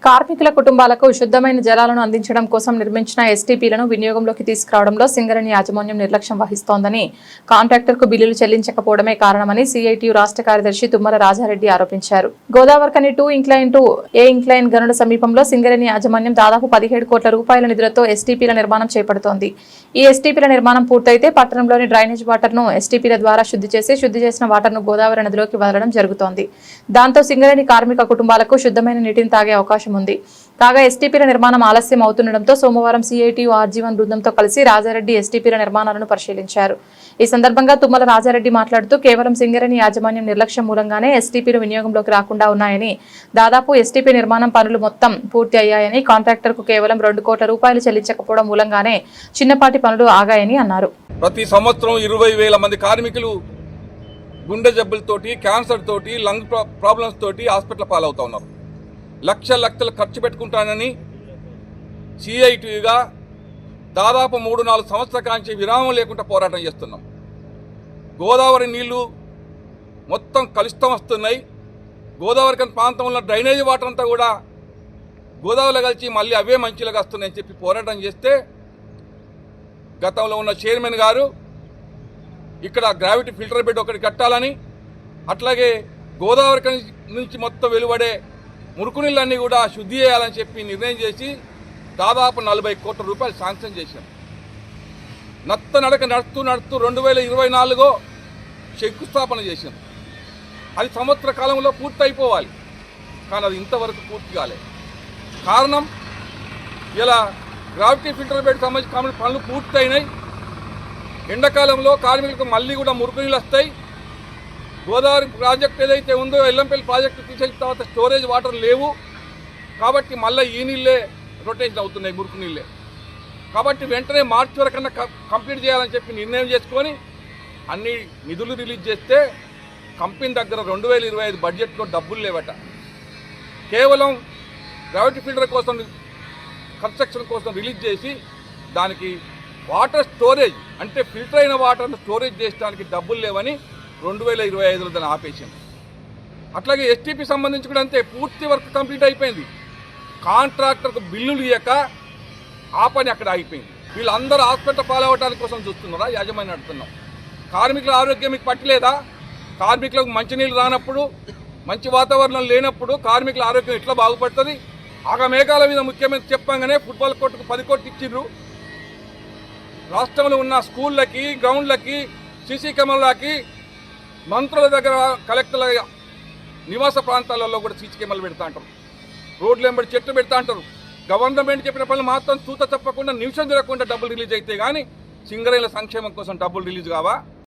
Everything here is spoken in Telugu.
కార్మికుల కుటుంబాలకు శుద్ధమైన జలాలను అందించడం కోసం నిర్మించిన ఎస్టీపీలను వినియోగంలోకి తీసుకురావడంలో సింగరేణి యాజమాన్యం నిర్లక్ష్యం వహిస్తోందని, కాంట్రాక్టర్కు బిల్లులు చెల్లించకపోవడమే కారణమని సిఐటియు రాష్ట్ర కార్యదర్శి తుమ్మల రాజారెడ్డి ఆరోపించారు. Godavarikhani 2 incline to A incline గనుల సమీపంలో సింగరేణి యాజమాన్యం దాదాపు 17 కోట్ల రూపాయల నిధులతో ఎస్టీపీల నిర్మాణం చేపడుతోంది. ఈ ఎస్టీపీల నిర్మాణం పూర్తయితే పట్టణంలోని డ్రైనేజ్ వాటర్ను ఎస్టీపీల ద్వారా శుద్ధి చేసిన వాటర్ను గోదావరి నదిలోకి వదలడం జరుగుతోంది. దాంతో సింగరేణి కార్మిక కుటుంబాలకు శుద్ధమైన నీటిని తాగే అవకాశం ఉంది. కాగా ఎస్టీపీల నిర్మాణం ఆలస్యం అవుతుండటంతో సోమవారం సిఐటియు ఆర్జీవన్ బృందంతో కలిసి రాజారెడ్డి ఎస్టీపీల నిర్మాణాలను పరిశీలించారు. ఈ సందర్భంగా తుమ్మల రాజారెడ్డి మాట్లాడుతూ కేవలం సింగరేణి యాజమాన్యం నిర్లక్ష్యం మూలంగానే ఎస్టీపీలు వినియోగంలోకి రాకుండా ఉన్నాయని, దాదాపు ఎస్టీపీ నిర్మాణం పనులు మొత్తం పూర్తి అయ్యాయని, కాంట్రాక్టర్కు కేవలం 2 కోట్ల రూపాయలు చెల్లించకపోవడం మూలంగానే చిన్నపాటి పనులు ఆగాయని అన్నారు. ప్రతి సంవత్సరం 20,000 మంది కార్మికులు గుండె జబ్బులతోటి, క్యాన్సర్ తోటి, లంగ్ ప్రాబ్లమ్స్ తోటి హాస్పిటల్ పాలవుతా ఉన్నారు. లక్షలు ఖర్చు పెట్టుకుంటానని సిఐటిగా దాదాపు 3-4 సంవత్సరాల కాంచి విరామం లేకుండా పోరాటం చేస్తున్నాం. గోదావరి నీళ్లు మొత్తం కలుషితం వస్తున్నాయి. గోదావరి ప్రాంతంలో డ్రైనేజీ వాటర్ అంతా కూడా గోదావరిలో కలిసి మళ్ళీ అవే మంచిలాగా వస్తున్నాయని చెప్పి పోరాటం చేస్తే, గతంలో ఉన్న చైర్మన్ గారు ఇక్కడ గ్రావిటీ ఫిల్టర్ బెడ్ ఒకటి కట్టాలని, అట్లాగే గోదావరి నుంచి మొత్తం వెలువడే మురుకు నీళ్ళన్నీ కూడా శుద్ధి చేయాలని చెప్పి నిర్ణయం చేసి దాదాపు 40 కోట్ల రూపాయలు శాంక్షన్ చేశాం. నడక నడుస్తూ 2024 శంకుస్థాపన చేశాం. అది సంవత్సర కాలంలో పూర్తి అయిపోవాలి, కానీ అది ఇంతవరకు పూర్తి కాలేదు. కారణం, ఇలా గ్రావిటీ ఫిల్టర్ బెడ్ సంబంధించిన పనులు పూర్తి అయినాయి. ఎండాకాలంలో కార్మికులకు మళ్ళీ కూడా మురుకు నీళ్ళు వస్తాయి. గోదావరి ప్రాజెక్ట్ ఏదైతే ఉందో ఎల్లంపల్లి ప్రాజెక్టు తీసేసిన తర్వాత స్టోరేజ్ వాటర్ లేవు కాబట్టి మళ్ళీ ఈ నీళ్ళే రొటేషన్ అవుతున్నాయి, మురుకు నీళ్ళే. కాబట్టి వెంటనే మార్చి వరకన్నా కంప్లీట్ చేయాలని చెప్పి నిర్ణయం చేసుకొని అన్ని నిధులు రిలీజ్ చేస్తే కంపెనీ దగ్గర 2025 బడ్జెట్లో డబ్బులు లేవట. కేవలం గ్రావిటీ ఫిల్టర్ కోసం, కన్స్ట్రక్షన్ కోసం రిలీజ్ చేసి దానికి వాటర్ స్టోరేజ్ అంటే ఫిల్టర్ అయిన వాటర్ను స్టోరేజ్ చేయడానికి డబ్బులు లేవని 2025లో దాన్ని ఆపేసింది. అట్లాగే ఎస్టీపీ సంబంధించి కూడా అంతే, పూర్తి వర్క్ కంప్లీట్ అయిపోయింది. కాంట్రాక్టర్కు బిల్లులు ఇవ్వక ఆ పని అక్కడ ఆగిపోయింది. వీళ్ళందరూ హాస్పిటల్ పాలవటానికి కోసం చూస్తున్నారా? యాజమాన్యం అడుగుతున్నాం. కార్మికుల ఆరోగ్యం మీకు పట్టలేదా? కార్మికులకు మంచినీళ్ళు రానప్పుడు, మంచి వాతావరణం లేనప్పుడు కార్మికుల ఆరోగ్యం ఎట్లా బాగుపడుతుంది? ఆగమేఘాల మీద ముఖ్యమంత్రి చెప్పంగానే ఫుట్బాల్ కోర్టుకు 10 కోట్లు ఇచ్చిండ్రు. రాష్ట్రంలో ఉన్న స్కూళ్ళకి, గ్రౌండ్లకి, సీసీ కెమెరాలకి, మంత్రుల దగ్గర, కలెక్టర్ల నివాస ప్రాంతాలలో కూడా సీసీ కెమెరాలు పెడతా అంటారు. రోడ్లు వెంబడి చెట్లు పెడతా అంటారు. గవర్నమెంట్ చెప్పిన పనులు మాత్రం తూత తప్పకుండా, నిమిషం తిరగకుండా డబ్బులు రిలీజ్ అయితే కానీ సింగరేణుల సంక్షేమం కోసం డబ్బులు రిలీజ్ కావా?